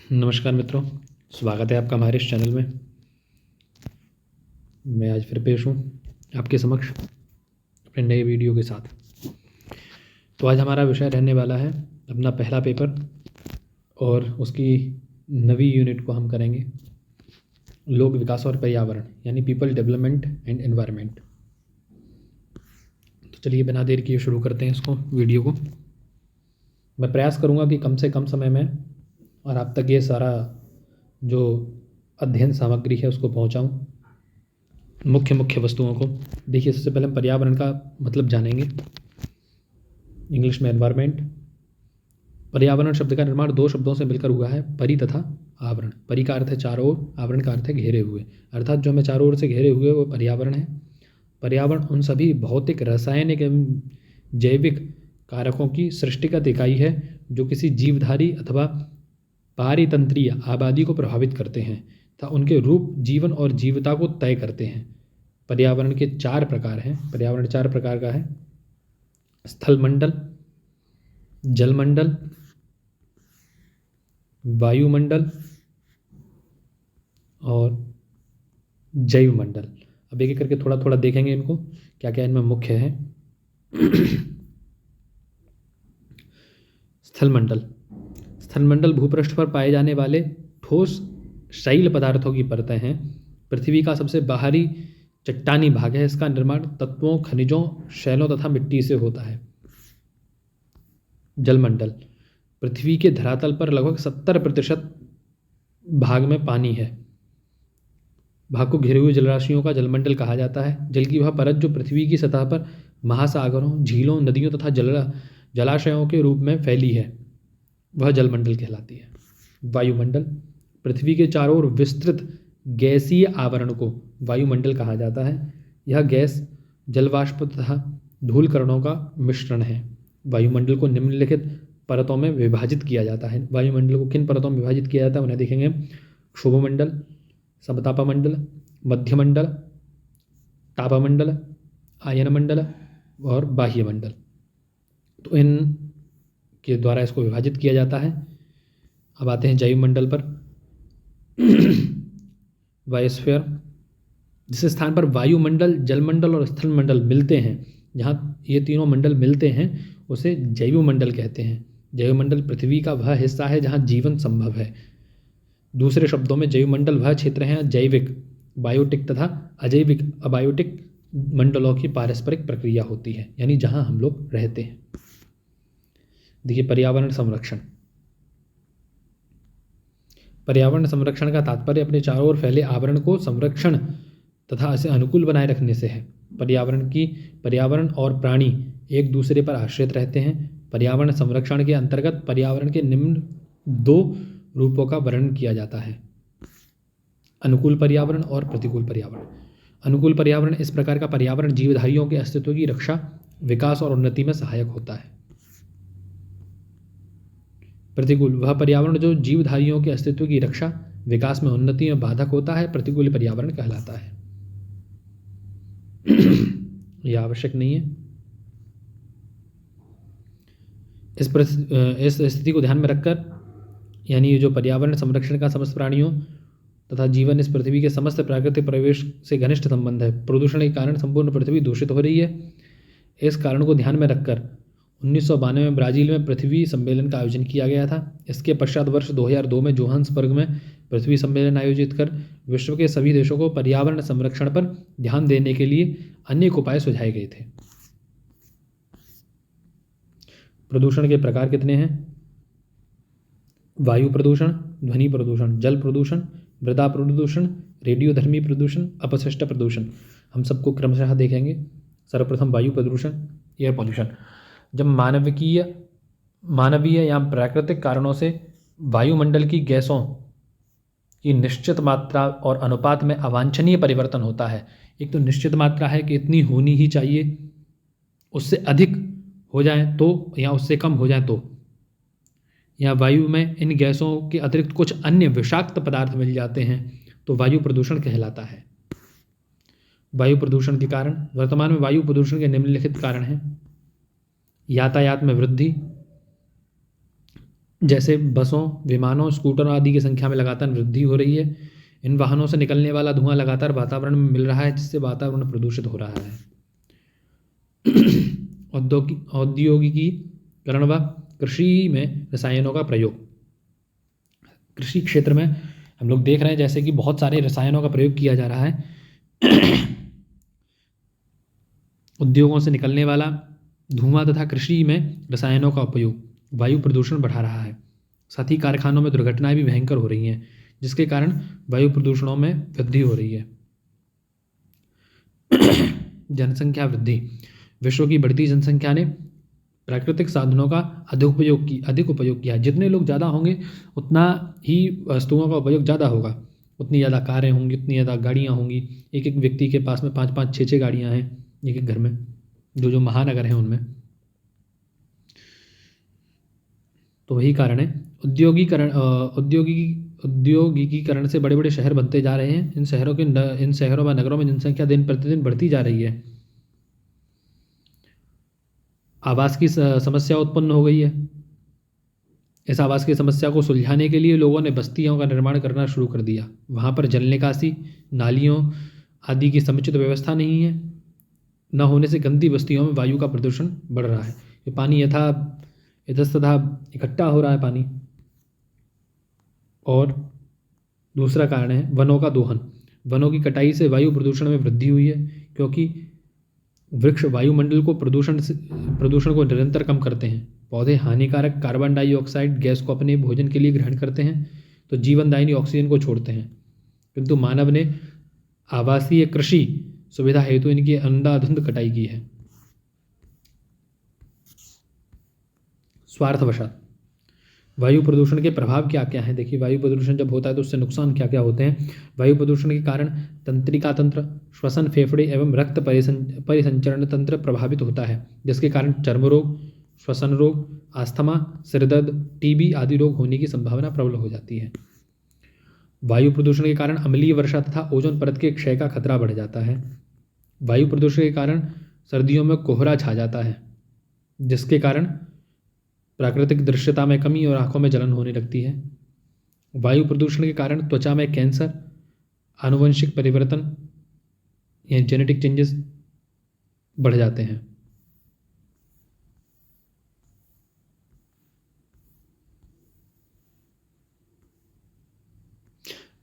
नमस्कार मित्रों, स्वागत है आपका हमारे इस चैनल में। मैं आज फिर पेश हूँ आपके समक्ष अपने नए वीडियो के साथ। तो आज हमारा विषय रहने वाला है अपना पहला पेपर और उसकी नवी यूनिट को हम करेंगे लोक विकास और पर्यावरण, यानी पीपल डेवलपमेंट एंड एनवायरनमेंट। तो चलिए बिना देर किए शुरू करते हैं इसको वीडियो को। मैं प्रयास करूँगा कि कम से कम समय में और आप तक ये सारा जो अध्ययन सामग्री है उसको पहुँचाऊँ, मुख्य वस्तुओं को। देखिए, सबसे पहले हम पर्यावरण का मतलब जानेंगे, इंग्लिश में एनवायरनमेंट। पर्यावरण शब्द का निर्माण दो शब्दों से मिलकर हुआ है, परि तथा आवरण। परि का अर्थ है चारों ओर, आवरण का अर्थ है घेरे हुए, अर्थात जो हमें चारों ओर से घेरे हुए वो पर्यावरण है। पर्यावरण उन सभी भौतिक, रासायनिक एवं जैविक कारकों की सृष्टिगत इकाई है जो किसी जीवधारी अथवा पारितंत्रीय आबादी को प्रभावित करते हैं तथा उनके रूप, जीवन और जीवता को तय करते हैं। पर्यावरण के 4 प्रकार हैं। पर्यावरण 4 प्रकार का है: स्थलमंडल, जलमंडल, वायुमंडल और जैवमंडल। अब एक एक करके थोड़ा थोड़ा देखेंगे इनको, क्या क्या इनमें मुख्य है। स्थलमंडल। स्थलमंडल भूपृष्ठ पर पाए जाने वाले ठोस शैल पदार्थों की परतें हैं। पृथ्वी का सबसे बाहरी चट्टानी भाग है। इसका निर्माण तत्वों, खनिजों, शैलों तथा मिट्टी से होता है। जलमंडल। पृथ्वी के धरातल पर लगभग 70% भाग में पानी है। भाग को घेरे हुए जलराशियों का जलमंडल कहा जाता है। जल की वह परत जो पृथ्वी की सतह पर महासागरों, झीलों, नदियों तथा जलाशयों के रूप में फैली है, वह जलमंडल कहलाती है। वायुमंडल। पृथ्वी के चारों ओर विस्तृत गैसीय आवरण को वायुमंडल कहा जाता है। यह गैस, जलवाष्प तथा धूल कणों का मिश्रण है। वायुमंडल को निम्नलिखित परतों में विभाजित किया जाता है। वायुमंडल को किन परतों में विभाजित किया जाता है उन्हें देखेंगे: क्षोभमंडल, समतापमंडल, मध्यमंडल, तापमंडल, आयनमंडल और बाह्यमंडल। तो इन के द्वारा इसको विभाजित किया जाता है। अब आते हैं जैवमंडल पर। बायोस्फीयर। जिस स्थान पर वायुमंडल, जलमंडल और स्थलमंडल मिलते हैं, जहाँ ये तीनों मंडल मिलते हैं, उसे जैवमंडल कहते हैं। जैवमंडल पृथ्वी का वह हिस्सा है जहाँ जीवन संभव है। दूसरे शब्दों में जैवमंडल वह क्षेत्र हैं जैविक, बायोटिक तथा अजैविक, अबायोटिक मंडलों की पारस्परिक प्रक्रिया होती है, यानी जहाँ हम लोग रहते हैं। देखिए, पर्यावरण संरक्षण। पर्यावरण संरक्षण का तात्पर्य अपने चारों ओर फैले आवरण को संरक्षण तथा इसे अनुकूल बनाए रखने से है। पर्यावरण और प्राणी एक दूसरे पर आश्रित रहते हैं। पर्यावरण संरक्षण के अंतर्गत पर्यावरण के निम्न 2 रूपों का वर्णन किया जाता है: अनुकूल पर्यावरण और प्रतिकूल पर्यावरण। अनुकूल पर्यावरण इस प्रकार का पर्यावरण जीवधारियों के अस्तित्व की रक्षा, विकास और उन्नति में सहायक होता है। प्रतिकूल वह पर्यावरण जो जीवधारियों के अस्तित्व की रक्षा, विकास में उन्नति में बाधक होता है, प्रतिकूल पर्यावरण कहलाता है। यह आवश्यक नहीं है। इस स्थिति को ध्यान में रखकर, यानी ये जो पर्यावरण संरक्षण का समस्त प्राणियों तथा जीवन इस पृथ्वी के समस्त प्राकृतिक परिवेश से घनिष्ठ संबंध है। प्रदूषण के कारण संपूर्ण पृथ्वी दूषित हो रही है। इस कारण को ध्यान में रखकर 1992 में ब्राजील में पृथ्वी सम्मेलन का आयोजन किया गया था। इसके पश्चात वर्ष 2002 में जोहान्सबर्ग में पृथ्वी सम्मेलन आयोजित कर विश्व के सभी देशों को पर्यावरण संरक्षण पर ध्यान देने के लिए अनेक उपाय सुझाए गए थे। प्रदूषण के प्रकार कितने हैं? वायु प्रदूषण, ध्वनि प्रदूषण, जल प्रदूषण, मृदा प्रदूषण, रेडियोधर्मी प्रदूषण, अपशिष्ट प्रदूषण। हम सबको क्रमशः देखेंगे। सर्वप्रथम वायु प्रदूषण, एयर पॉल्यूशन। जब मानवीय या प्राकृतिक कारणों से वायुमंडल की गैसों की निश्चित मात्रा और अनुपात में अवांछनीय परिवर्तन होता है। एक तो निश्चित मात्रा है कि इतनी होनी ही चाहिए, उससे अधिक हो जाए तो, या उससे कम हो जाए तो, या वायु में इन गैसों के अतिरिक्त कुछ अन्य विषाक्त पदार्थ मिल जाते हैं, तो वायु प्रदूषण कहलाता है। वायु प्रदूषण के कारण, वर्तमान में वायु प्रदूषण के निम्नलिखित कारण हैं: यातायात में वृद्धि, जैसे बसों, विमानों, स्कूटरों आदि की संख्या में लगातार वृद्धि हो रही है। इन वाहनों से निकलने वाला धुआं लगातार वातावरण में मिल रहा है, जिससे वातावरण प्रदूषित हो रहा है। औद्योगिकीकरण व कृषि में रसायनों का प्रयोग। कृषि क्षेत्र में हम लोग देख रहे हैं जैसे कि बहुत सारे रसायनों का प्रयोग किया जा रहा है। उद्योगों से निकलने वाला धुआं तथा कृषि में रसायनों का उपयोग वायु प्रदूषण बढ़ा रहा है। साथ ही कारखानों में दुर्घटनाएं भी भयंकर हो रही हैं, जिसके कारण वायु प्रदूषणों में वृद्धि हो रही है। जनसंख्या वृद्धि। विश्व की बढ़ती जनसंख्या ने प्राकृतिक साधनों का अधिक उपयोग किया। जितने लोग ज़्यादा होंगे उतना ही वस्तुओं का उपयोग ज़्यादा होगा, उतनी ज़्यादा कारें होंगी, उतनी ज़्यादा गाड़ियाँ होंगी। एक एक व्यक्ति के पास में 5-5, 6-6 गाड़ियाँ हैं एक एक घर में, जो महानगर हैं उनमें। तो वही कारण है। औद्योगिकीकरण से बड़े बड़े शहर बनते जा रहे हैं। इन शहरों व नगरों में जनसंख्या दिन प्रतिदिन बढ़ती जा रही है। आवास की समस्या उत्पन्न हो गई है। इस आवास की समस्या को सुलझाने के लिए लोगों ने बस्तियों का निर्माण करना शुरू कर दिया। वहाँ पर जल निकासी, नालियों आदि की समुचित व्यवस्था नहीं है। न होने से गंदी बस्तियों में वायु का प्रदूषण बढ़ रहा है। ये पानी इतस्ततः इकट्ठा हो रहा है पानी। और दूसरा कारण है वनों का दोहन। वनों की कटाई से वायु प्रदूषण में वृद्धि हुई है, क्योंकि वृक्ष वायुमंडल को प्रदूषण को निरंतर कम करते हैं। पौधे हानिकारक कार्बन डाइऑक्साइड गैस को अपने भोजन के लिए ग्रहण करते हैं, तो जीवनदायिनी ऑक्सीजन को छोड़ते हैं। किंतु मानव ने आवासीय कृषि सुविधा हेतु इनकी अंधाधुंध कटाई की है। स्वार्थवशात। वायु प्रदूषण के प्रभाव क्या क्या हैं? देखिए, वायु प्रदूषण जब होता है तो उससे नुकसान क्या क्या होते हैं। वायु प्रदूषण के कारण तंत्रिका तंत्र, श्वसन, फेफड़े एवं रक्त परिसंचरण तंत्र प्रभावित होता है, जिसके कारण चर्म रोग, श्वसन रोग, अस्थमा, सिरदर्द, टीबी आदि रोग होने की संभावना प्रबल हो जाती है। वायु प्रदूषण के कारण अम्लीय वर्षा तथा ओजोन परत के क्षय का खतरा बढ़ जाता है। वायु प्रदूषण के कारण सर्दियों में कोहरा छा जाता है, जिसके कारण प्राकृतिक दृश्यता में कमी और आंखों में जलन होने लगती है। वायु प्रदूषण के कारण त्वचा में कैंसर, आनुवंशिक परिवर्तन या जेनेटिक चेंजेस बढ़ जाते हैं।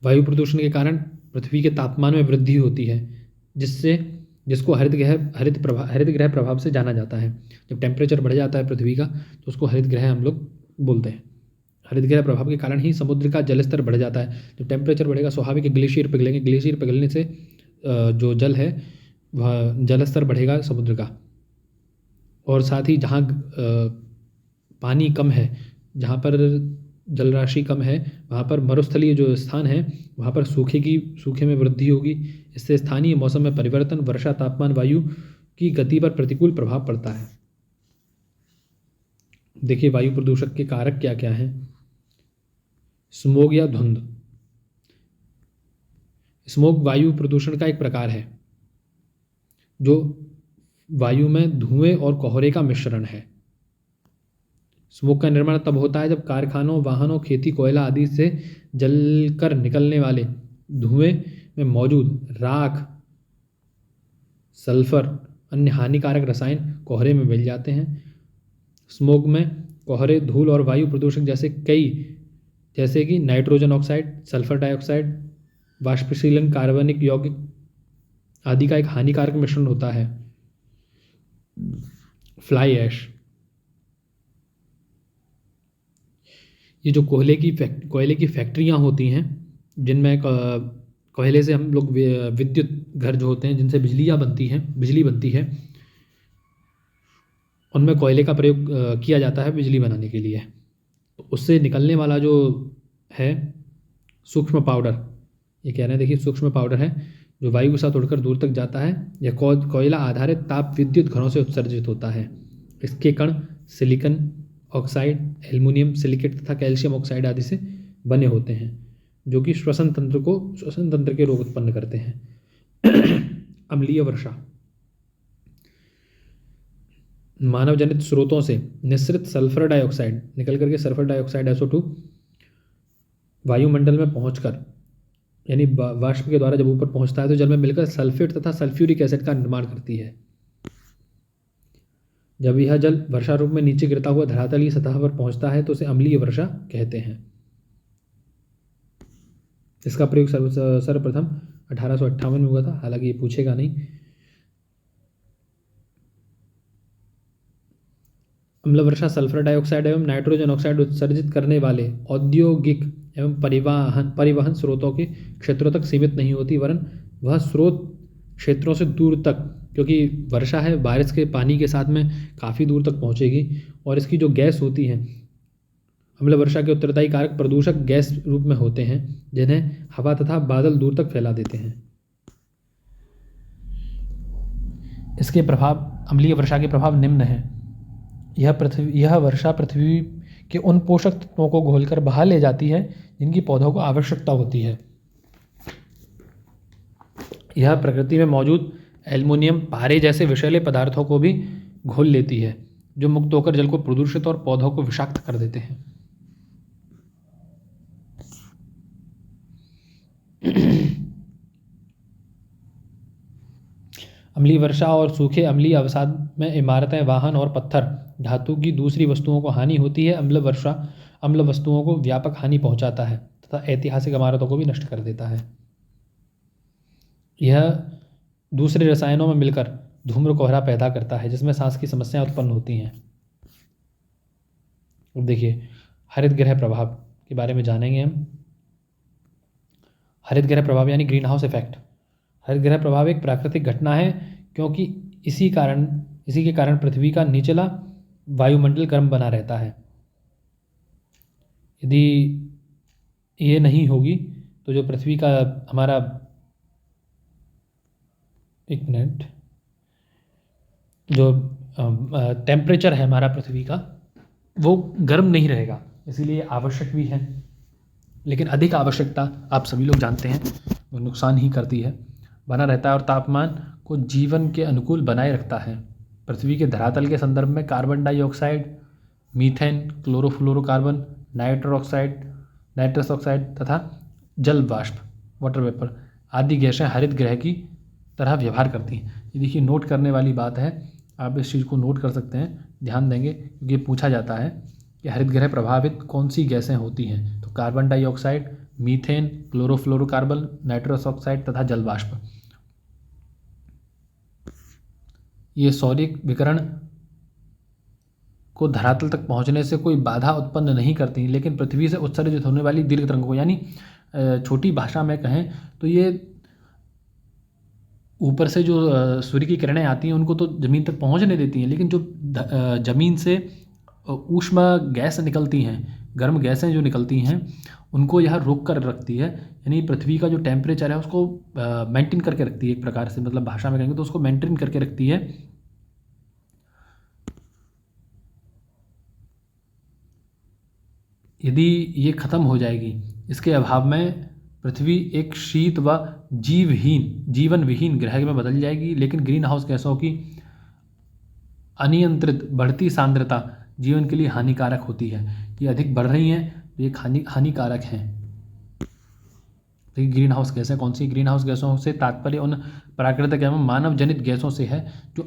वायु प्रदूषण के कारण पृथ्वी के तापमान में वृद्धि होती है, जिसको हरित ग्रह प्रभाव से जाना जाता है। जब टेम्परेचर बढ़ जाता है पृथ्वी का, तो उसको हरित ग्रह हम लोग बोलते हैं। हरित ग्रह प्रभाव के कारण ही समुद्र का जल स्तर बढ़ जाता है। जब टेम्परेचर बढ़ेगा, स्वाभाविक ग्लेशियर पिघलेंगे। ग्लेशियर पिघलने से जो जल है वह जल स्तर बढ़ेगा समुद्र का। और साथ ही जहाँ पानी कम है, जहाँ पर जल राशि कम है, वहाँ पर मरुस्थलीय जो स्थान है वहाँ पर सूखे में वृद्धि होगी। इससे स्थानीय मौसम में परिवर्तन, वर्षा, तापमान, वायु की गति पर प्रतिकूल प्रभाव पड़ता है। देखिए, वायु प्रदूषक के कारक क्या क्या हैं। स्मोग या धुंध। स्मोग वायु प्रदूषण का एक प्रकार है, जो वायु में धुएं और कोहरे का मिश्रण है। स्मोक का निर्माण तब होता है जब कारखानों, वाहनों, खेती, कोयला आदि से जलकर निकलने वाले धुएं में मौजूद राख, सल्फर, अन्य हानिकारक रसायन कोहरे में मिल जाते हैं। स्मोक में कोहरे, धूल और वायु प्रदूषक जैसे कि नाइट्रोजन ऑक्साइड, सल्फर डाइऑक्साइड, वाष्पशीलन कार्बनिक यौगिक आदि का एक हानिकारक मिश्रण होता है। Fly ash. ये जो कोयले की फैक्ट्रियाँ होती हैं, जिनमें कोयले से हम लोग विद्युत घर जो होते हैं, जिनसे बिजली बनती है, उनमें कोयले का प्रयोग किया जाता है बिजली बनाने के लिए। तो उससे निकलने वाला जो है सूक्ष्म पाउडर, ये कह रहे हैं, देखिए सूक्ष्म पाउडर है जो वायु के साथ उड़कर दूर तक जाता है। यह कोयला आधारित ताप विद्युत घरों से उत्सर्जित होता है। इसके कण सिलिकॉन ऑक्साइड, एल्युमिनियम सिलिकेट तथा कैल्शियम ऑक्साइड आदि से बने होते हैं, जो कि श्वसन तंत्र के रोग उत्पन्न करते हैं। अम्लीय वर्षा। मानव जनित स्रोतों से निःसृत सल्फर डाइऑक्साइड निकल करके सल्फर डाइऑक्साइड SO2 वायुमंडल में पहुंचकर यानी वाष्प के द्वारा जब ऊपर पहुंचता है तो जल में मिलकर सल्फेट तथा सल्फ्यूरिक एसिड का निर्माण करती है। जब यह जल वर्षा रूप में नीचे गिरता हुआ धरातल की सतह पर पहुंचता है तो उसे अम्लीय वर्षा कहते हैं। इसका प्रयोग सर्वप्रथम 1858 में हुआ था, हालांकि ये पूछेगा नहीं। अम्ल वर्षा सल्फर डाइऑक्साइड एवं नाइट्रोजन ऑक्साइड उत्सर्जित करने वाले औद्योगिक एवं परिवहन स्रोतों के क्षेत्रों तक सीमित नहीं होती, वरन वह स्रोत क्षेत्रों से दूर तक, क्योंकि वर्षा है बारिश के पानी के साथ में काफ़ी दूर तक पहुंचेगी, और इसकी जो गैस होती है अम्ल वर्षा के उत्तरदायी कारक प्रदूषक गैस रूप में होते हैं जिन्हें हवा तथा बादल दूर तक फैला देते हैं। इसके प्रभाव अम्लीय वर्षा के प्रभाव निम्न हैं। यह वर्षा पृथ्वी के उन पोषक तत्वों को घोलकर बाहर ले जाती है जिनकी पौधों को आवश्यकता होती है। यह प्रकृति में मौजूद एल्युमिनियम, पारे जैसे विषैले पदार्थों को भी घोल लेती है जो मुक्त होकर जल को प्रदूषित और पौधों को विषाक्त कर देते हैं। अम्लीय वर्षा और सूखे अम्लीय अवसाद में इमारतें, वाहन और पत्थर धातु की दूसरी वस्तुओं को हानि होती है। अम्ल वर्षा अम्ल वस्तुओं को व्यापक हानि पहुंचाता है तथा ऐतिहासिक इमारतों को भी नष्ट कर देता है। यह दूसरे रसायनों में मिलकर धूम्र कोहरा पैदा करता है जिसमें सांस की समस्याएं उत्पन्न होती हैं। अब देखिए हरित गृह प्रभाव के बारे में जानेंगे हम। हरित गृह प्रभाव यानी ग्रीन हाउस इफेक्ट। हरित गृह प्रभाव एक प्राकृतिक घटना है क्योंकि इसी के कारण पृथ्वी का निचला वायुमंडल गर्म बना रहता है। यदि ये नहीं होगी तो जो पृथ्वी का हमारा जो टेम्परेचर है हमारा पृथ्वी का वो गर्म नहीं रहेगा, इसीलिए आवश्यक भी है। लेकिन अधिक आवश्यकता आप सभी लोग जानते हैं वो नुकसान ही करती है। बना रहता है और तापमान को जीवन के अनुकूल बनाए रखता है। पृथ्वी के धरातल के संदर्भ में carbon dioxide, methane, chlorofluorocarbon, nitrous oxide तथा जल वाष्प, वाटर वेपर आदि गैसें हरित गृह की तरह व्यवहार करती हैं। ये देखिए नोट करने वाली बात है, आप इस चीज़ को नोट कर सकते हैं, ध्यान देंगे क्योंकि पूछा जाता है कि हरित गृह प्रभावित कौन सी गैसें होती हैं। तो carbon dioxide, methane, chlorofluorocarbon, nitrous oxide तथा जल वाष्प। ये सौरिक विकिरण को धरातल तक पहुंचने से कोई बाधा उत्पन्न नहीं करती, लेकिन पृथ्वी से उत्सर्जित होने वाली दीर्घ तरंगों यानी छोटी भाषा में कहें तो ये ऊपर से जो सूर्य की किरणें आती हैं उनको तो ज़मीन तक पहुंचने देती हैं, लेकिन जो ज़मीन से ऊष्मा गैस निकलती हैं, गर्म गैसें जो निकलती हैं उनको यह रोक कर रखती है। यानी पृथ्वी का जो टेम्परेचर है उसको मेंटेन करके रखती है, एक प्रकार से मतलब भाषा में कहेंगे तो उसको मेंटेन करके रखती है। यदि ये ख़त्म हो जाएगी, इसके अभाव में पृथ्वी एक शीत व जीवन विहीन ग्रह में बदल जाएगी। लेकिन ग्रीन हाउस गैसों की अनियंत्रित बढ़ती सांद्रता जीवन के लिए हानिकारक होती है। ये अधिक बढ़ रही हैं तो ये हानिकारक हैं। ग्रीन हाउस गैसें कौन सी? ग्रीन हाउस गैसों से तात्पर्य उन प्राकृतिक एवं मानव जनित गैसों से है जो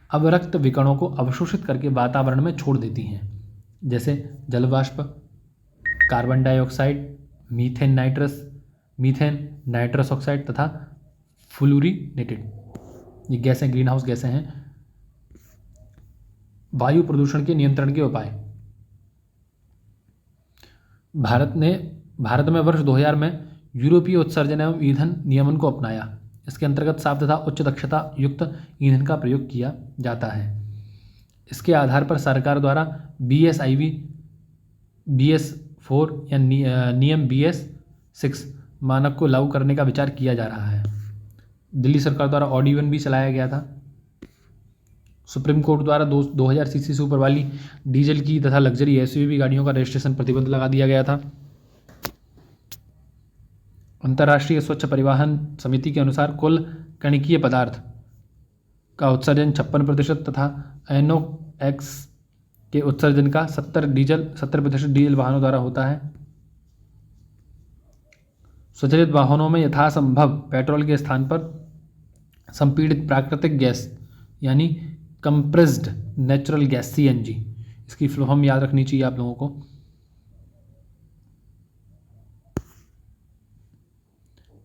अवरक्त विकणों को अवशोषित करके वातावरण में छोड़ देती हैं, जैसे जलवाष्प, carbon dioxide, methane, nitrous oxide तथा फ्लूरिनेटेड। ये गैसें ग्रीन हाउस गैसें हैं। वायु प्रदूषण के नियंत्रण के उपाय। भारत में वर्ष 2000 में यूरोपीय उत्सर्जन एवं ईंधन नियमन को अपनाया। इसके अंतर्गत साफ तथा उच्च दक्षता युक्त ईंधन का प्रयोग किया जाता है। इसके आधार पर सरकार द्वारा BS-IV, BS-4 या नियम BS-6 मानक को लागू करने का विचार किया जा रहा है। दिल्ली सरकार द्वारा ऑड-इवन भी चलाया गया था। सुप्रीम कोर्ट द्वारा 2000 सीसी से ऊपर वाली डीजल की तथा लग्जरी SUV गाड़ियों का रजिस्ट्रेशन प्रतिबंध लगा दिया गया था। अंतर्राष्ट्रीय स्वच्छ परिवहन समिति के अनुसार कुल कणिकीय पदार्थ का उत्सर्जन 56% तथा NOx के उत्सर्जन का 70% डीजल वाहनों द्वारा होता है। स्वचालित वाहनों में यथासंभव पेट्रोल के स्थान पर संपीड़ित प्राकृतिक गैस यानी कंप्रेस्ड नेचुरल गैस CNG, इसकी फुल फॉर्म याद रखनी चाहिए आप लोगों को।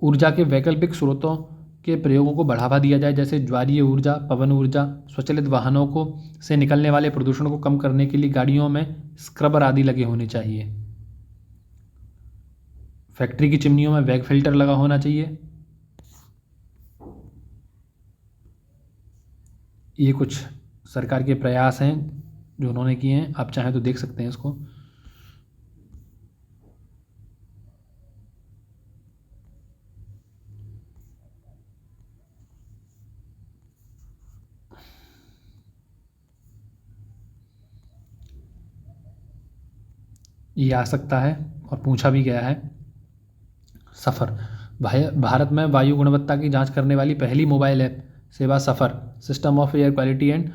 ऊर्जा के वैकल्पिक स्रोतों के प्रयोगों को बढ़ावा दिया जाए, जैसे ज्वारीय ऊर्जा, पवन ऊर्जा। स्वचालित वाहनों को से निकलने वाले प्रदूषण को कम करने के लिए गाड़ियों में स्क्रबर आदि लगे होने चाहिए। फैक्ट्री की चिमनियों में वैग फिल्टर लगा होना चाहिए। ये कुछ सरकार के प्रयास हैं जो उन्होंने किए हैं, आप चाहें तो देख सकते हैं इसको। ये आ सकता है और पूछा भी गया है। सफ़र, भारत में वायु गुणवत्ता की जांच करने वाली पहली मोबाइल ऐप सेवा SAFAR, system of air quality and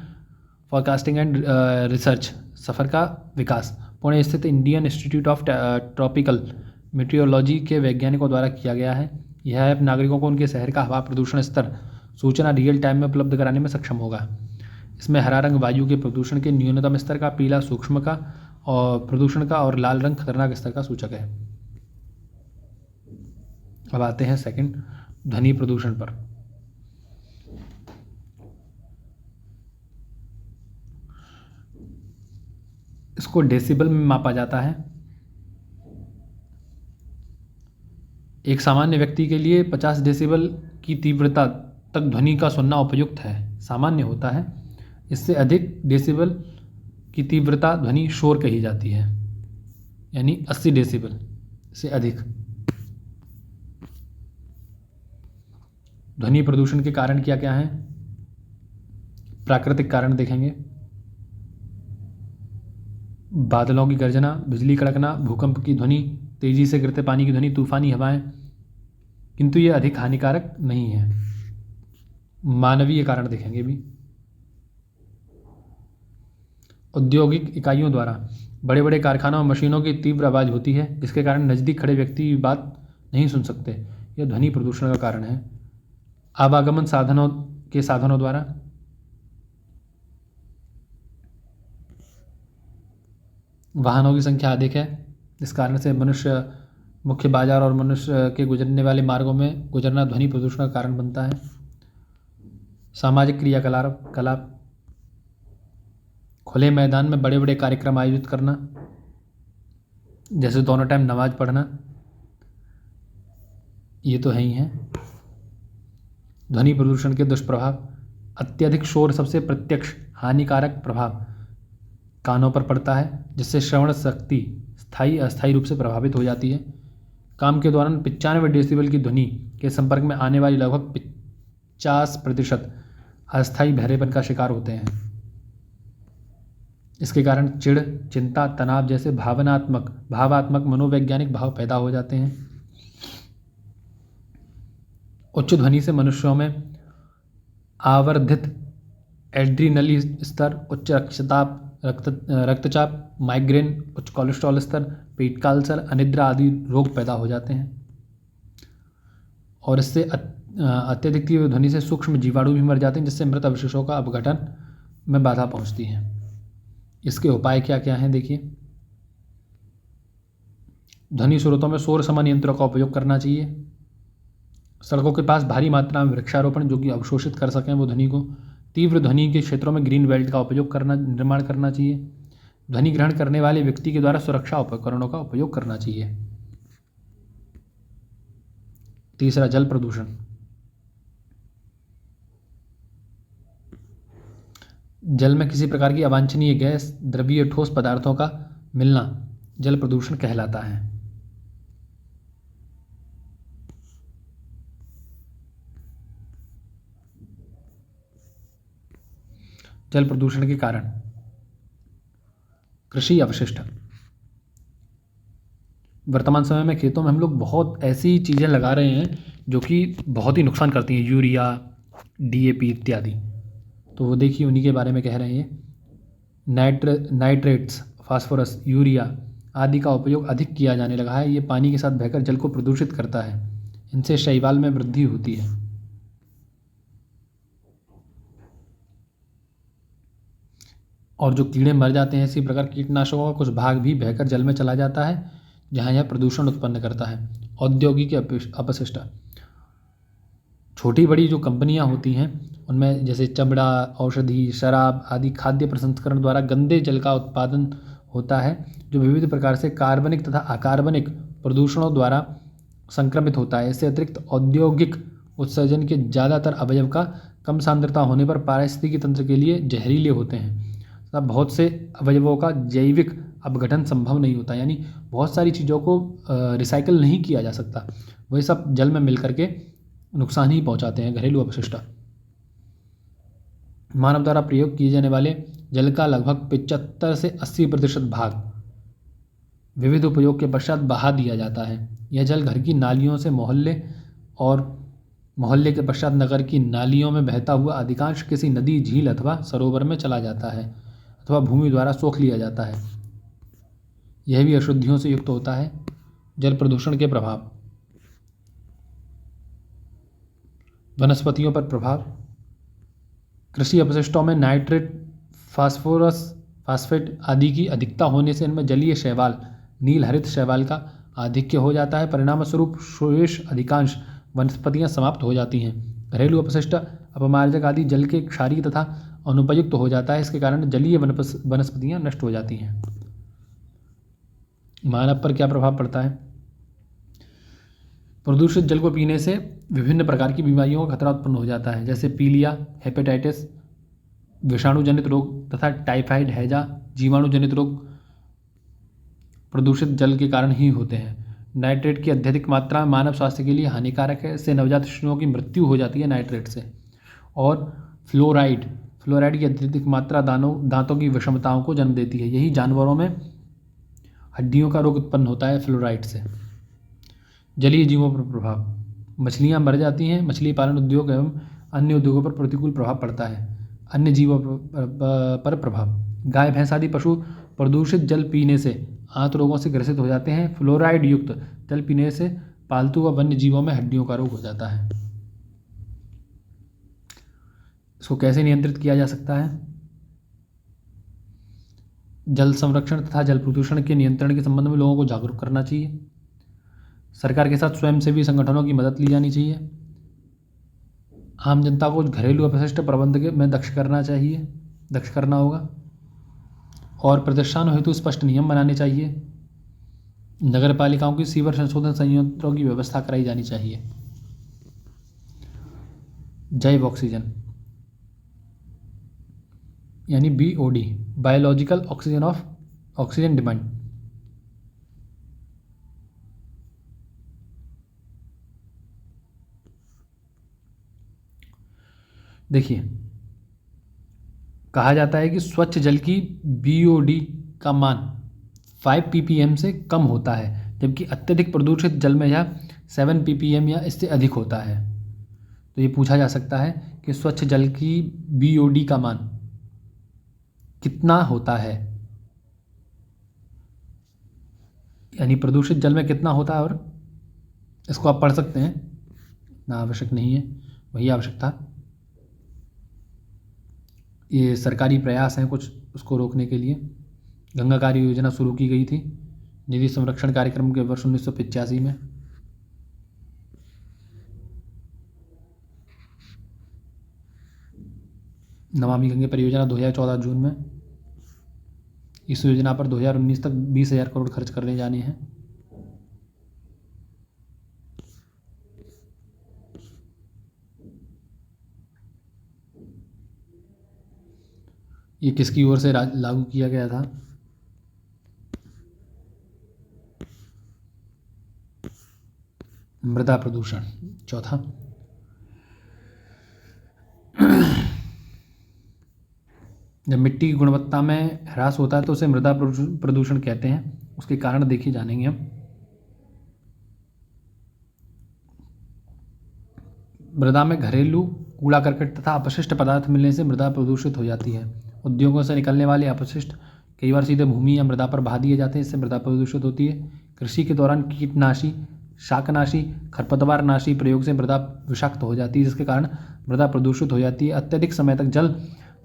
forecasting and research, SAFAR का विकास पुणे स्थित Indian Institute of Tropical Meteorology के वैज्ञानिकों द्वारा किया गया है। यह ऐप नागरिकों को उनके शहर का हवा प्रदूषण स्तर सूचना रियल टाइम में उपलब्ध कराने में सक्षम होगा। इसमें हरा रंग वायु के प्रदूषण के न्यूनतम स्तर का, पीला सूक्ष्म का और प्रदूषण का और लाल रंग खतरनाक स्तर का सूचक है। अब आते हैं सेकंड, ध्वनि प्रदूषण पर। इसको डेसिबल में मापा जाता है। एक सामान्य व्यक्ति के लिए 50 डेसिबल की तीव्रता तक ध्वनि का सुनना उपयुक्त है, सामान्य होता है। इससे अधिक डेसिबल की तीव्रता ध्वनि शोर कही जाती है, यानी 80 डेसिबल से अधिक। ध्वनि प्रदूषण के कारण क्या क्या हैं? प्राकृतिक कारण देखेंगे, बादलों की गर्जना, बिजली कड़कना, भूकंप की ध्वनि, तेजी से गिरते पानी की ध्वनि, तूफानी हवाएं, किंतु ये अधिक हानिकारक नहीं है। मानवीय कारण देखेंगे भी, औद्योगिक इकाइयों द्वारा बड़े बड़े कारखानों और मशीनों की तीव्र आवाज़ होती है, जिसके कारण नज़दीक खड़े व्यक्ति की बात नहीं सुन सकते। यह ध्वनि प्रदूषण का कारण है। आवागमन साधनों द्वारा वाहनों की संख्या अधिक है, इस कारण से मनुष्य मुख्य बाजार और मनुष्य के गुजरने वाले मार्गों में गुजरना ध्वनि प्रदूषण का कारण बनता है। सामाजिक क्रियाकलाप, खुले मैदान में बड़े बड़े कार्यक्रम आयोजित करना, जैसे दोनों टाइम नमाज पढ़ना, ये तो है ही है। ध्वनि प्रदूषण के दुष्प्रभाव, अत्यधिक शोर सबसे प्रत्यक्ष हानिकारक प्रभाव कानों पर पड़ता है, जिससे श्रवण शक्ति स्थायी अस्थायी रूप से प्रभावित हो जाती है। काम के दौरान 95 डेसिबल की ध्वनि के संपर्क में आने वाली लगभग 50% अस्थायी बहरेपन का शिकार होते हैं। इसके कारण चिढ़, चिंता, तनाव जैसे भावात्मक मनोवैज्ञानिक भाव पैदा हो जाते हैं। उच्च ध्वनि से मनुष्यों में आवर्धित एड्रीनली स्तर, उच्च रक्तचाप, माइग्रेन, उच्च कोलेस्ट्रॉल स्तर, पेट का अल्सर, अनिद्रा आदि रोग पैदा हो जाते हैं। और इससे अत्यधिक तीव्र ध्वनि से सूक्ष्म जीवाणु भी मर जाते हैं, जिससे मृत अवशेषों का अपघटन में बाधा पहुंचती है। इसके उपाय क्या क्या हैं देखिए। ध्वनि स्रोतों में शोर शमन यंत्रों का उपयोग करना चाहिए। सड़कों के पास भारी मात्रा में वृक्षारोपण जो कि अवशोषित कर सकें वो ध्वनि को। तीव्र ध्वनि के क्षेत्रों में ग्रीन बेल्ट का निर्माण करना चाहिए। ध्वनि ग्रहण करने वाले व्यक्ति के द्वारा सुरक्षा उपकरणों का उपयोग करना चाहिए। तीसरा, जल प्रदूषण। जल में किसी प्रकार की अवांछनीय गैस, द्रवीय, ठोस पदार्थों का मिलना जल प्रदूषण कहलाता है। जल प्रदूषण के कारण कृषि अपशिष्ट। वर्तमान समय में खेतों में हम लोग बहुत ऐसी चीज़ें लगा रहे हैं जो कि बहुत ही नुकसान करती हैं, यूरिया, DAP इत्यादि। तो वो देखिए उन्हीं के बारे में कह रहे हैं। नाइट्रेट्स, फास्फोरस, यूरिया आदि का उपयोग अधिक किया जाने लगा है। ये पानी के साथ बहकर जल को प्रदूषित करता है। इनसे शैवाल में वृद्धि होती है। और जो कीड़े मर जाते हैं। इसी प्रकार कीटनाशकों का कुछ भाग भी बहकर जल में चला जाता है, जहाँ यह प्रदूषण उत्पन्न करता है। औद्योगिक अपशिष्ट, छोटी बड़ी जो कंपनियां होती हैं उनमें जैसे चमड़ा, औषधि, शराब आदि खाद्य प्रसंस्करण द्वारा गंदे जल का उत्पादन होता है, जो विविध प्रकार से कार्बनिक तथा अकार्बनिक प्रदूषणों द्वारा संक्रमित होता है। इससे अतिरिक्त औद्योगिक उत्सर्जन के ज़्यादातर अवयव का कम सांद्रता होने पर पारिस्थितिकी तंत्र के लिए जहरीले होते हैं तथा बहुत से अवयवों का जैविक अपघटन संभव नहीं होता। यानी बहुत सारी चीज़ों को रिसाइकल नहीं किया जा सकता, वही सब जल में मिल करके नुकसान ही पहुंचाते हैं। घरेलू अपशिष्ट, मानव द्वारा प्रयोग किए जाने वाले जल का लगभग 75 से 80% भाग विविध उपयोग के पश्चात बहा दिया जाता है। यह जल घर की नालियों से मोहल्ले के पश्चात नगर की नालियों में बहता हुआ अधिकांश किसी नदी, झील अथवा सरोवर में चला जाता है अथवा भूमि द्वारा सोख लिया जाता है। यह भी अशुद्धियों से युक्त होता है। जल प्रदूषण के प्रभाव, वनस्पतियों पर प्रभाव, कृषि अपशिष्टों में नाइट्रेट, फास्फोरस, फास्फेट आदि की अधिकता होने से इनमें जलीय शैवाल, नील हरित शैवाल का आधिक्य हो जाता है। परिणामस्वरूप शेष अधिकांश वनस्पतियां समाप्त हो जाती हैं। घरेलू अपशिष्ट, अपमार्जक आदि जल के क्षारीय तथा अनुपयुक्त हो जाता है। इसके कारण जलीय वनस्पतियां नष्ट हो जाती हैं। मानव पर क्या प्रभाव पड़ता है? प्रदूषित जल को पीने से विभिन्न प्रकार की बीमारियों का खतरा उत्पन्न हो जाता है, जैसे पीलिया, हेपेटाइटिस, विषाणु रोग तथा टाइफाइड, हैजा, जीवाणुजनित रोग प्रदूषित जल के कारण ही होते हैं। नाइट्रेट की अत्यधिक मात्रा मानव स्वास्थ्य के लिए हानिकारक है। इससे नवजात शिशुओं की मृत्यु हो जाती है नाइट्रेट से। और फ्लोराइड की अत्यधिक मात्रा दांतों की विषमताओं को जन्म देती है। यही जानवरों में हड्डियों का रोग उत्पन्न होता है फ्लोराइड से। जलीय जीवों पर प्रभाव, मछलियां मर जाती हैं। मछली पालन उद्योग एवं अन्य उद्योगों पर प्रतिकूल प्रभाव पड़ता है। अन्य जीवों पर प्रभाव, गाय, भैंस आदि पशु प्रदूषित जल पीने से आंत रोगों से ग्रसित हो जाते हैं। फ्लोराइड युक्त जल पीने से पालतू व वन्य जीवों में हड्डियों का रोग हो जाता है। इसको कैसे नियंत्रित किया जा सकता है? जल संरक्षण तथा जल प्रदूषण के नियंत्रण के संबंध में लोगों को जागरूक करना चाहिए। सरकार के साथ स्वयंसेवी संगठनों की मदद ली जानी चाहिए। आम जनता को घरेलू अपशिष्ट प्रबंधन में दक्ष करना होगा। और प्रतिष्ठानों हेतु स्पष्ट नियम बनाने चाहिए। नगर पालिकाओं की सीवर संशोधन संयंत्रों की व्यवस्था कराई जानी चाहिए। जैव ऑक्सीजन यानी BOD, बायोलॉजिकल ऑक्सीजन डिमांड। देखिए, कहा जाता है कि स्वच्छ जल की BOD का मान 5 ppm से कम होता है, जबकि अत्यधिक प्रदूषित जल में यह 7 ppm या इससे अधिक होता है। तो ये पूछा जा सकता है कि स्वच्छ जल की BOD का मान कितना होता है, यानी प्रदूषित जल में कितना होता है। और इसको आप पढ़ सकते हैं, ना आवश्यक नहीं है, वही आवश्यक था। ये सरकारी प्रयास हैं कुछ उसको रोकने के लिए। गंगा कार्य योजना शुरू की गई थी निधि संरक्षण कार्यक्रम के वर्ष 1985 में। नमामि गंगे परियोजना 2014 जून में। इस योजना पर 2019 तक 20,000 करोड़ खर्च करने जाने हैं। ये किसकी ओर से लागू किया गया था? मृदा प्रदूषण, चौथा। जब मिट्टी की गुणवत्ता में ह्रास होता है तो उसे मृदा प्रदूषण कहते हैं। उसके कारण देखिए जानेंगे हम। मृदा में घरेलू कूड़ा करकट तथा अपशिष्ट पदार्थ मिलने से मृदा प्रदूषित हो जाती है। उद्योगों से निकलने वाले अपशिष्ट कई बार सीधे भूमि या मृदा पर बहा दिए जाते हैं, इससे मृदा प्रदूषित होती है। कृषि के दौरान कीटनाशी, शाकनाशी, खरपतवारनाशी प्रयोग से मृदा विषाक्त हो जाती है, जिसके कारण मृदा प्रदूषित हो जाती है। अत्यधिक समय तक जल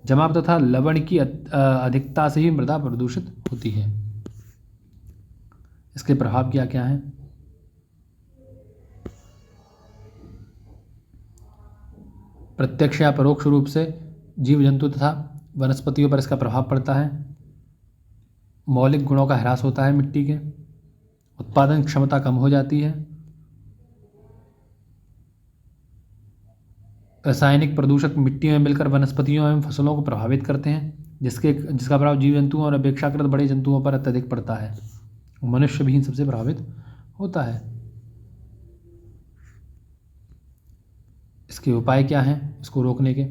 जमाव तथा लवण की अधिकता से ही मृदा प्रदूषित होती है। इसके प्रभाव क्या क्या हैं? प्रत्यक्ष या परोक्ष रूप से जीव जंतु तथा वनस्पतियों पर इसका प्रभाव पड़ता है। मौलिक गुणों का ह्रास होता है, मिट्टी के उत्पादन क्षमता कम हो जाती है। रासायनिक प्रदूषक मिट्टी में मिलकर वनस्पतियों एवं फसलों को प्रभावित करते हैं, जिसका प्रभाव जीव जंतुओं और अपेक्षाकृत बड़े जंतुओं पर अत्यधिक पड़ता है। मनुष्य भी इन सबसे प्रभावित होता है। इसके उपाय क्या हैं इसको रोकने के?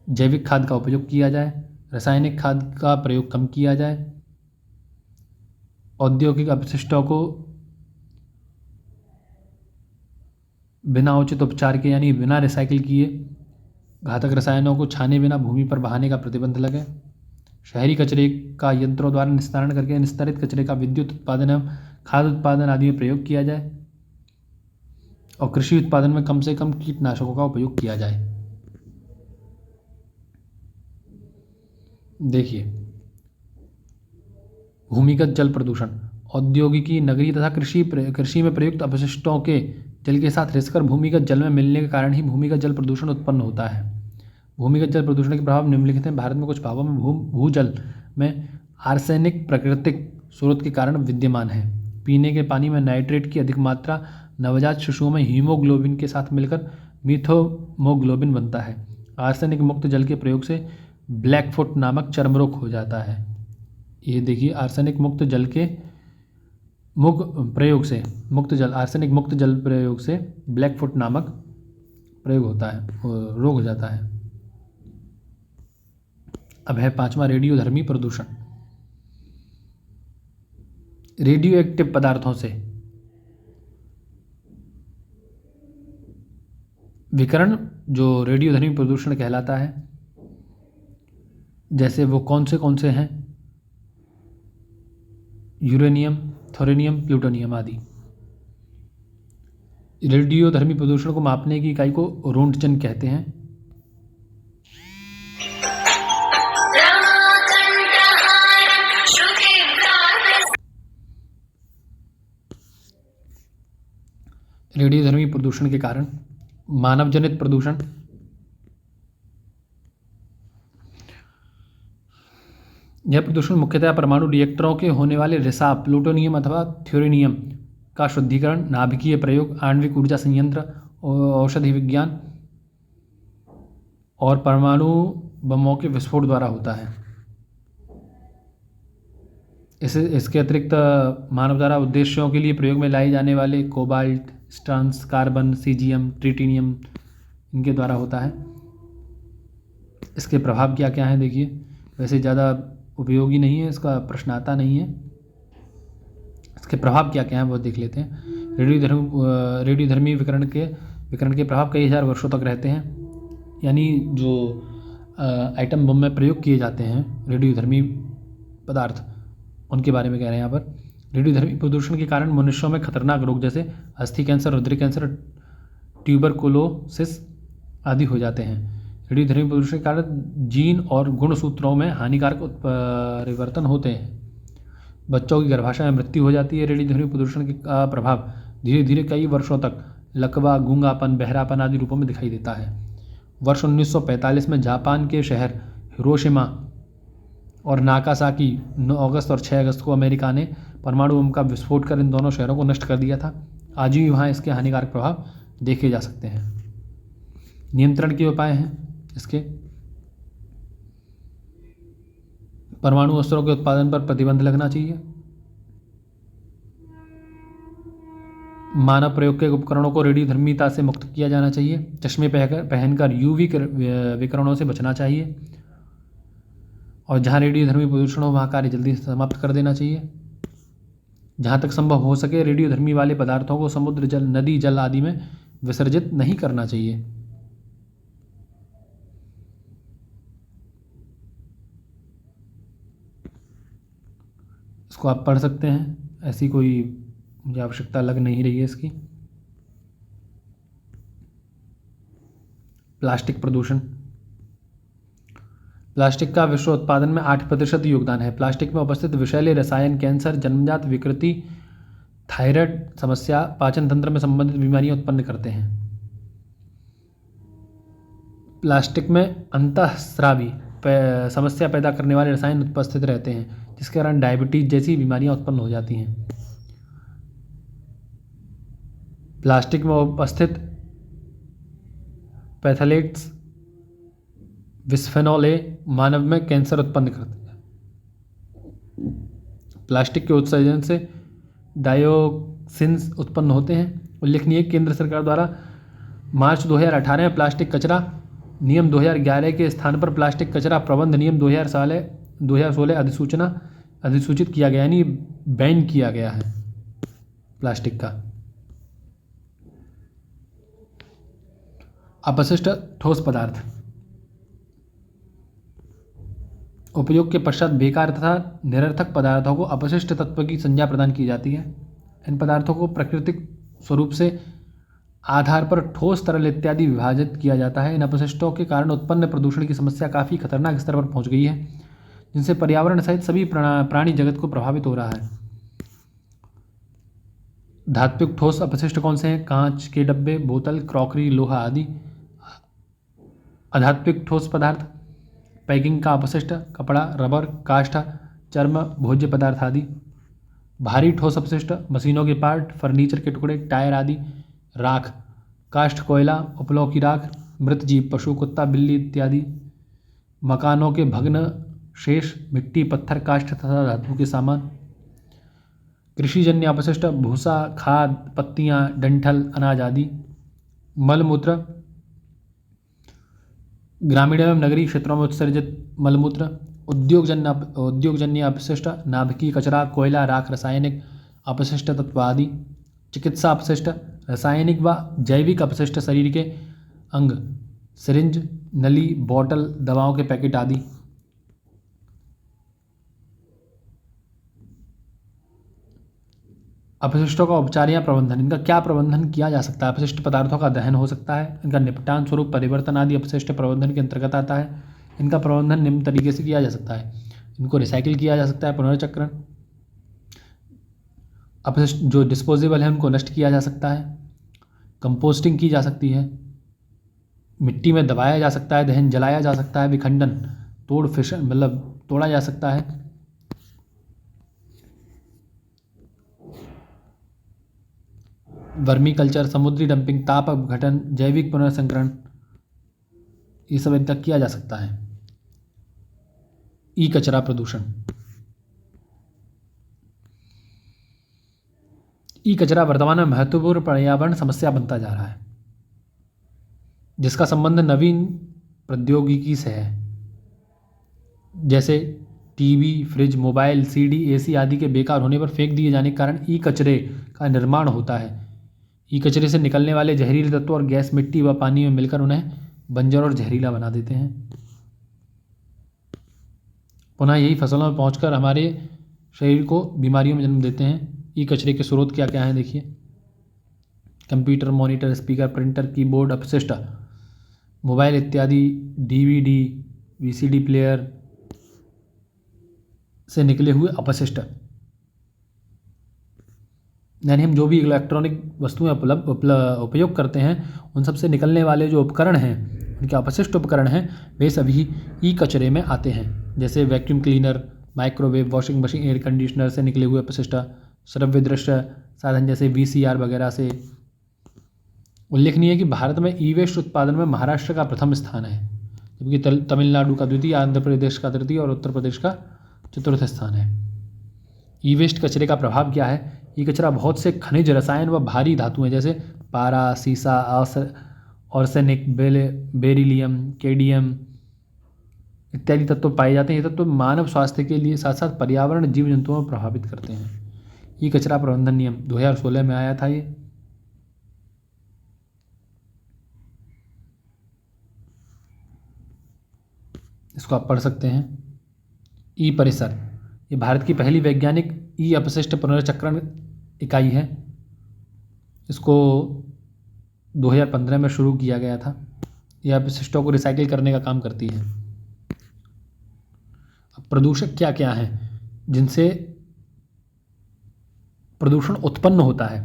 जैविक खाद का उपयोग किया जाए, रासायनिक खाद का प्रयोग कम किया जाए, औद्योगिक अपशिष्टों को बिना उचित उपचार के यानी बिना रिसाइकिल किए घातक रसायनों को छाने बिना भूमि पर बहाने का प्रतिबंध लगे। शहरी कचरे का यंत्रों द्वारा निस्तारण करके निस्तारित कचरे का विद्युत उत्पादन एवं खाद्य उत्पादन आदि में प्रयोग किया जाए। और कृषि उत्पादन में कम से कम कीटनाशकों का उपयोग किया जाए। देखिए, भूमिगत जल प्रदूषण, औद्योगिकी, नगरीय तथा कृषि में प्रयुक्त अपशिष्टों के जल के साथ रिसकर भूमिगत जल में मिलने के कारण ही भूमिगत जल प्रदूषण उत्पन्न होता है। भूमिगत जल प्रदूषण के प्रभाव निम्नलिखित हैं। भारत में कुछ भागों में भूजल में आर्सेनिक प्राकृतिक स्रोत के कारण विद्यमान है। पीने के पानी में नाइट्रेट की अधिक मात्रा नवजात शिशुओं में हीमोग्लोबिन के साथ मिलकर मीथोमोग्लोबिन बनता है। आर्सेनिक मुक्त जल के प्रयोग से ब्लैकफुट नामक चर्म रोग हो जाता है। ये देखिए, आर्सेनिक मुक्त जल के आर्सेनिक मुक्त जल प्रयोग से ब्लैकफुट नामक प्रयोग होता है, रोग हो जाता है। अब है 5वां रेडियोधर्मी प्रदूषण। रेडियो एक्टिव पदार्थों से विकिरण जो रेडियोधर्मी प्रदूषण कहलाता है, जैसे वो कौन से हैं? यूरेनियम, थोरेनियम, प्लूटोनियम आदि। रेडियोधर्मी प्रदूषण को मापने की इकाई को रोंटगन कहते हैं। रेडियोधर्मी प्रदूषण के कारण मानव जनित प्रदूषण, यह प्रदूषण मुख्यतः परमाणु रिएक्टरों के होने वाले रिसाव, प्लूटोनियम अथवा थ्योरिनियम का शुद्धिकरण, नाभिकीय प्रयोग, आणविक ऊर्जा संयंत्र, औषधि विज्ञान और परमाणु बमों के विस्फोट द्वारा होता है। इसके अतिरिक्त मानव द्वारा उद्देश्यों के लिए प्रयोग में लाई जाने वाले कोबाल्ट, स्टर्न्स, कार्बन, सीजियम, ट्रिटिनियम, इनके द्वारा होता है। इसके प्रभाव क्या क्या हैं? देखिए, वैसे ज़्यादा उपयोगी नहीं है, इसका प्रश्न आता नहीं है। इसके प्रभाव क्या क्या हैं वो देख लेते हैं। रेडियोधर्मी विकिरण के प्रभाव कई हजार वर्षों तक रहते हैं। यानी जो आइटम बम में प्रयोग किए जाते हैं रेडियोधर्मी पदार्थ, उनके बारे में कह रहे हैं यहाँ पर। रेडियोधर्मी प्रदूषण के कारण मनुष्यों में खतरनाक रोग जैसे अस्थि कैंसर, रुधिर कैंसर, ट्यूबरकुलोसिस आदि हो जाते हैं। रेडियोधर्मी प्रदूषण के कारण जीन और गुणसूत्रों में हानिकारक परिवर्तन होते हैं। बच्चों की गर्भाशय में मृत्यु हो जाती है। रेडियोधर्मी प्रदूषण का प्रभाव धीरे धीरे कई वर्षों तक लकवा, गूंगापन, बहरापन आदि रूपों में दिखाई देता है। वर्ष 1945 में जापान के शहर हिरोशिमा और नागासाकी 9 अगस्त और 6 अगस्त को अमेरिका ने परमाणु बम का विस्फोट कर इन दोनों शहरों को नष्ट कर दिया था। आज भी वहाँ इसके हानिकारक प्रभाव देखे जा सकते हैं। नियंत्रण के उपाय हैं इसके: परमाणु अस्त्रों के उत्पादन पर प्रतिबंध लगना चाहिए। मानव प्रयोग के उपकरणों को रेडियोधर्मिता से मुक्त किया जाना चाहिए। चश्मे पहनकर यूवी विकिरणों से बचना चाहिए। और जहाँ रेडियोधर्मी प्रदूषण हो वहाँ कार्य जल्दी से समाप्त कर देना चाहिए। जहाँ तक संभव हो सके रेडियोधर्मी वाले पदार्थों को समुद्र जल, नदी जल आदि में विसर्जित नहीं करना चाहिए। इसको आप पढ़ सकते हैं, ऐसी कोई मुझे आवश्यकता लग नहीं रही है इसकी। प्लास्टिक प्रदूषण। प्लास्टिक का विश्व उत्पादन में 8% योगदान है। प्लास्टिक में उपस्थित विषैले रसायन कैंसर, जन्मजात विकृति, थायराइड समस्या, पाचन तंत्र में संबंधित बीमारियां उत्पन्न करते हैं। प्लास्टिक में अंतःस्रावी समस्या पैदा करने वाले रसायन उपस्थित रहते हैं, जिसके कारण डायबिटीज जैसी बीमारियां उत्पन्न हो जाती हैं। प्लास्टिक में उपस्थित पैथलेट्स बिस्फेनॉल ए मानव में कैंसर उत्पन्न करते हैं। प्लास्टिक के उत्सर्जन से डायोक्सिन्स उत्पन्न होते हैं। उल्लेखनीय केंद्र सरकार द्वारा मार्च 2018 में प्लास्टिक कचरा नियम 2011 के स्थान पर प्लास्टिक कचरा प्रबंध नियम 2016 अधिसूचित किया गया, यानी बैन किया गया है प्लास्टिक का। अपशिष्ट ठोस पदार्थ। उपयोग के पश्चात बेकार तथा निरर्थक पदार्थों को अपशिष्ट तत्व की संज्ञा प्रदान की जाती है। इन पदार्थों को प्राकृतिक स्वरूप से आधार पर ठोस, तरल इत्यादि विभाजित किया जाता है। इन अपशिष्टों के कारण उत्पन्न प्रदूषण की समस्या काफ़ी खतरनाक स्तर पर पहुंच गई है, जिनसे पर्यावरण सहित सभी प्राणी जगत को प्रभावित हो रहा है। धात्विक ठोस अपशिष्ट कौन से हैं? कांच के डब्बे, बोतल, क्रॉकरी, लोहा आदि। अधात्विक ठोस पदार्थ पैकिंग का अपशिष्ट, कपड़ा, रबर, काष्ठ, चर्म, भोज्य पदार्थ आदि। भारी ठोस अपशिष्ट मशीनों के पार्ट, फर्नीचर के टुकड़े, टायर आदि। राख काष्ठ, कोयला, उपलों की राख, मृत जीव, पशु, कुत्ता, बिल्ली इत्यादि। मकानों के भग्न शेष, मिट्टी, पत्थर, काष्ठ तथा धातु के सामान। कृषिजन्य अपशिष्ट भूसा, खाद, पत्तियां, डंठल, अनाज आदि। मलमूत्र ग्रामीण एवं नगरीय क्षेत्रों में उत्सर्जित मलमूत्र। उद्योगजन्य अपशिष्ट नाभिकीय कचरा, कोयला, राख, रासायनिक अपशिष्ट तत्व आदि। चिकित्सा अपशिष्ट रासायनिक व जैविक अपशिष्ट, शरीर के अंग, सिरिंज, नली, बोतल, दवाओं के पैकेट आदि। अपशिष्टों का उपचार या प्रबंधन। इनका क्या प्रबंधन किया जा सकता है? अपशिष्ट पदार्थों का दहन हो सकता है। इनका निपटान, स्वरूप परिवर्तन आदि अपशिष्ट प्रबंधन के अंतर्गत आता है। इनका प्रबंधन निम्न तरीके से किया जा सकता है। इनको रिसाइकिल किया जा सकता है, पुनर्चक्रण। अपशिष्ट जो डिस्पोजेबल है उनको नष्ट किया जा सकता है। कंपोस्टिंग की जा सकती है। मिट्टी में दबाया जा सकता है। दहन जलाया जा सकता है। विखंडन तोड़ फिशन तोड़ा जा सकता है। वर्मी कल्चर, समुद्री डंपिंग, ताप अपघटन, जैविक पुनर्संकरण, ये सब इनका किया जा सकता है। ई कचरा प्रदूषण। ई कचरा वर्तमान में महत्वपूर्ण पर्यावरण समस्या बनता जा रहा है, जिसका संबंध नवीन प्रौद्योगिकी से है, जैसे TV, fridge, mobile, CD, AC आदि के बेकार होने पर फेंक दिए जाने के कारण ई कचरे का निर्माण होता है। ई कचरे से निकलने वाले जहरीले तत्व और गैस मिट्टी व पानी में मिलकर उन्हें बंजर और जहरीला बना देते हैं। पुनः यही फसलों में पहुंचकर हमारे शरीर को बीमारियों में जन्म देते हैं। ई कचरे के स्रोत क्या क्या हैं देखिए। Computer, monitor, speaker, printer, keyboard अपशिष्ट, मोबाइल इत्यादि, डीवीडी, वीसीडी प्लेयर से निकले हुए अपशिष्ट, यानी हम जो भी इलेक्ट्रॉनिक वस्तुएं उपयोग करते हैं उन सब से निकलने वाले जो उपकरण हैं, उनके अपशिष्ट उपकरण हैं, वे सभी ई कचरे में आते हैं। जैसे vacuum cleaner, microwave, washing machine, air conditioner से निकले हुए अपशिष्ट, श्रव्य दृश्य साधन जैसे वीसीआर वगैरह से। उल्लेखनीय है कि भारत में ई वेस्ट उत्पादन में महाराष्ट्र का प्रथम स्थान है, जबकि तमिलनाडु का द्वितीय, आंध्र प्रदेश का तृतीय और उत्तर प्रदेश का चतुर्थ स्थान है। ई वेस्ट कचरे का प्रभाव क्या है? ये कचरा बहुत से खनिज, रसायन व भारी धातुएं जैसे पारा, सीसा, आर्सेनिक, बेरिलियम, केडियम इत्यादि तत्व पाए जाते हैं। ये तत्व मानव स्वास्थ्य के लिए साथ साथ पर्यावरण, जीव जंतुओं को प्रभावित करते हैं। ये कचरा प्रबंधन नियम 2016 में आया था। ये इसको आप पढ़ सकते हैं। ई परिसर, ये भारत की पहली वैज्ञानिक ई अपशिष्ट पुनर्चक्रण इकाई है। इसको 2015 में शुरू किया गया था। यह अपशिष्टों को रिसाइकिल करने का काम करती है। अब प्रदूषक क्या क्या हैं जिनसे प्रदूषण उत्पन्न होता है?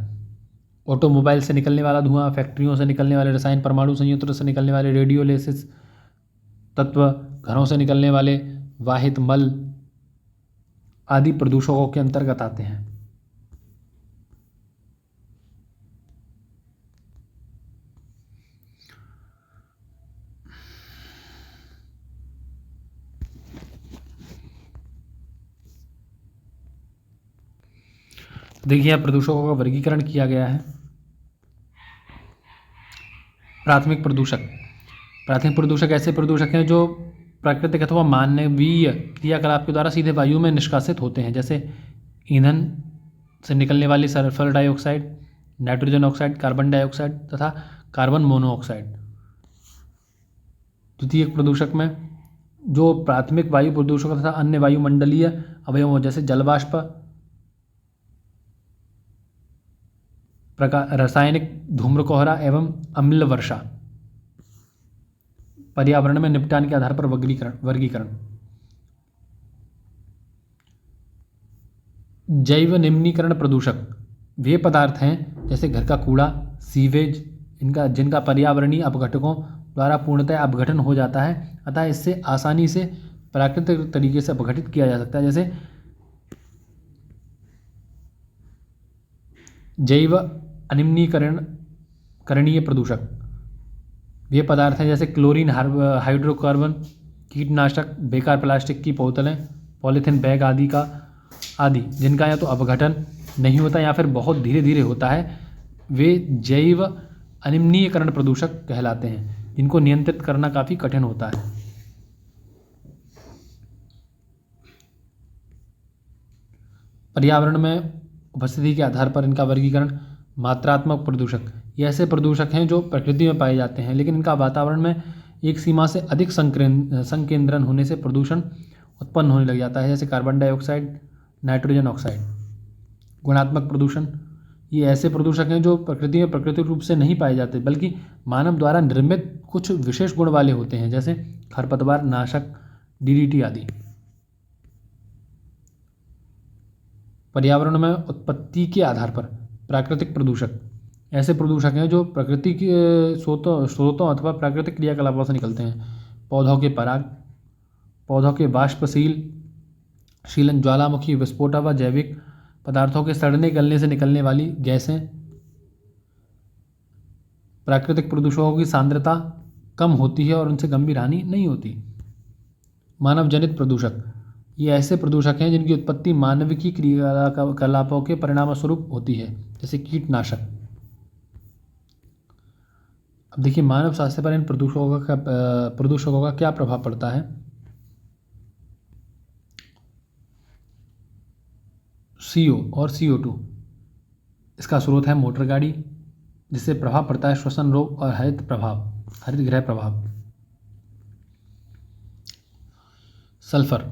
ऑटोमोबाइल से निकलने वाला धुआं, फैक्ट्रियों से निकलने वाले रसायन, परमाणु संयंत्रों से निकलने वाले रेडियोलेसिस तत्व, घरों से निकलने वाले वाहित मल आदि प्रदूषकों के अंतर्गत आते हैं। देखिए, यहाँ प्रदूषकों का वर्गीकरण किया गया है। प्राथमिक प्रदूषक ऐसे प्रदूषक हैं जो प्राकृतिक अथवा मानवीय क्रियाकलाप के द्वारा सीधे वायु में निष्कासित होते हैं, जैसे ईंधन से निकलने वाली sulphur dioxide, nitrogen oxide, carbon dioxide तथा कार्बन मोनोऑक्साइड। द्वितीयक प्रदूषक में जो प्राथमिक वायु प्रदूषक तथा अन्य वायुमंडलीय अवयवों जैसे जलवाष्प, रासायनिक धूम्रकोहरा एवं अम्ल वर्षा। पर्यावरण में निपटान के आधार पर वर्गीकरण। जैव निम्नीकरण प्रदूषक वे पदार्थ हैं जैसे घर का कूड़ा, सीवेज, जिनका पर्यावरणीय अपघटकों द्वारा पूर्णतः अपघटन हो जाता है, अतः इससे आसानी से प्राकृतिक तरीके से अपघटित किया जा सकता है। जैसे जैव अनिम्नीकरणीय प्रदूषक वे पदार्थ हैं जैसे क्लोरीन, हाइड्रोकार्बन, कीटनाशक, बेकार प्लास्टिक की बोतलें, पॉलीथीन बैग आदि जिनका या तो अपघटन नहीं होता या फिर बहुत धीरे धीरे होता है, वे जैव अनिम्नीकरण प्रदूषक कहलाते हैं, जिनको नियंत्रित करना काफ़ी कठिन होता है। पर्यावरण में उपस्थिति के आधार पर इनका वर्गीकरण। मात्रात्मक प्रदूषक ये ऐसे प्रदूषक हैं जो प्रकृति में पाए जाते हैं, लेकिन इनका वातावरण में एक सीमा से अधिक संकेंद्रण होने से प्रदूषण उत्पन्न होने लग जाता है, जैसे कार्बन डाइऑक्साइड, नाइट्रोजन ऑक्साइड। गुणात्मक प्रदूषण ये ऐसे प्रदूषक हैं जो प्रकृति में प्राकृतिक रूप से नहीं पाए जाते, बल्कि मानव द्वारा निर्मित कुछ विशेष गुण वाले होते हैं, जैसे खरपतवार नाशक, DDT आदि। पर्यावरण में उत्पत्ति के आधार पर प्राकृतिक प्रदूषक ऐसे प्रदूषक हैं जो प्रकृति के स्रोतों अथवा प्राकृतिक क्रियाकलापों से निकलते हैं। पौधों के पराग, पौधों के शीलन, ज्वालामुखी विस्फोट व जैविक पदार्थों के सड़ने गलने से निकलने वाली गैसें। प्राकृतिक प्रदूषकों की सांद्रता कम होती है और उनसे गंभीर हानि नहीं होती। मानव जनित प्रदूषक ये ऐसे प्रदूषक हैं जिनकी उत्पत्ति मानविकी क्रियाकलापों के परिणामस्वरूप होती है, जैसे कीटनाशक। अब देखिए, मानव स्वास्थ्य पर इन प्रदूषकों का क्या प्रभाव पड़ता है। CO और CO2 इसका स्रोत है मोटर गाड़ी, जिससे प्रभाव पड़ता है श्वसन रोग और हरित गृह प्रभाव। सल्फर,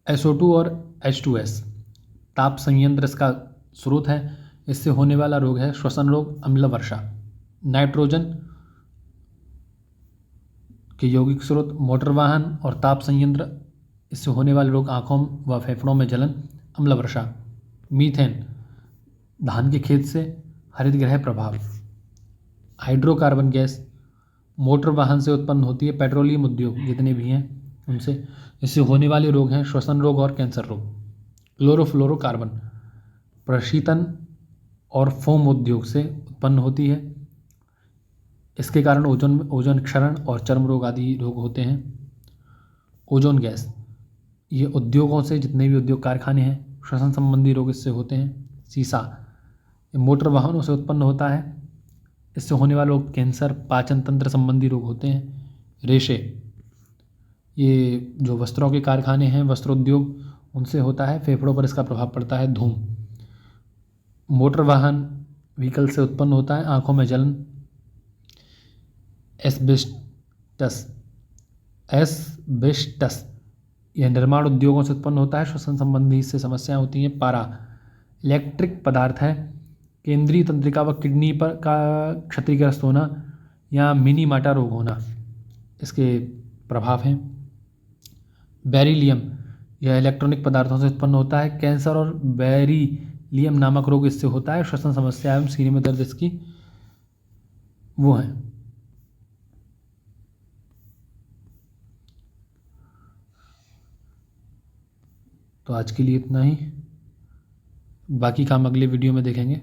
SO2 और H2S ताप संयंत्र इसका स्रोत है, इससे होने वाला रोग है श्वसन रोग, अम्ल वर्षा। नाइट्रोजन के यौगिक स्रोत मोटर वाहन और ताप संयंत्र, इससे होने वाले रोग आँखों व फेफड़ों में जलन, अम्ल वर्षा। मीथेन धान के खेत से हरित गृह प्रभाव। हाइड्रोकार्बन गैस मोटर वाहन से उत्पन्न होती है, पेट्रोलियम उद्योग जितने भी हैं उनसे, इससे होने वाले रोग हैं श्वसन रोग और कैंसर रोग। क्लोरोफ्लोरोकार्बन प्रशीतन और फोम उद्योग से उत्पन्न होती है, इसके कारण ओजोन क्षरण और चर्म रोग आदि रोग होते हैं। ओजोन गैस ये उद्योगों से, जितने भी उद्योग कारखाने हैं, श्वसन संबंधी रोग इससे होते हैं। सीसा ये मोटर वाहनों से उत्पन्न होता है, इससे होने वाले रोग कैंसर, पाचन तंत्र संबंधी रोग होते हैं। रेशे ये जो वस्त्रों के कारखाने हैं, वस्त्रोद्योग, उनसे होता है, फेफड़ों पर इसका प्रभाव पड़ता है। धूम मोटर वाहन व्हीकल से उत्पन्न होता है, आँखों में जलन। एस्बेस्टस यह निर्माण उद्योगों से उत्पन्न होता है। श्वसन संबंधी इससे समस्याएं होती हैं। पारा इलेक्ट्रिक पदार्थ है। केंद्रीय तंत्रिका व किडनी पर का क्षतिग्रस्त होना या मिनीमाटा रोग होना इसके प्रभाव हैं। बेरिलियम यह इलेक्ट्रॉनिक पदार्थों से उत्पन्न होता है। कैंसर और बेरिलियम नामक रोग इससे होता है। श्वसन समस्या एवं सीने में दर्द इसकी वो है। तो आज के लिए इतना ही, बाकी काम अगले वीडियो में देखेंगे।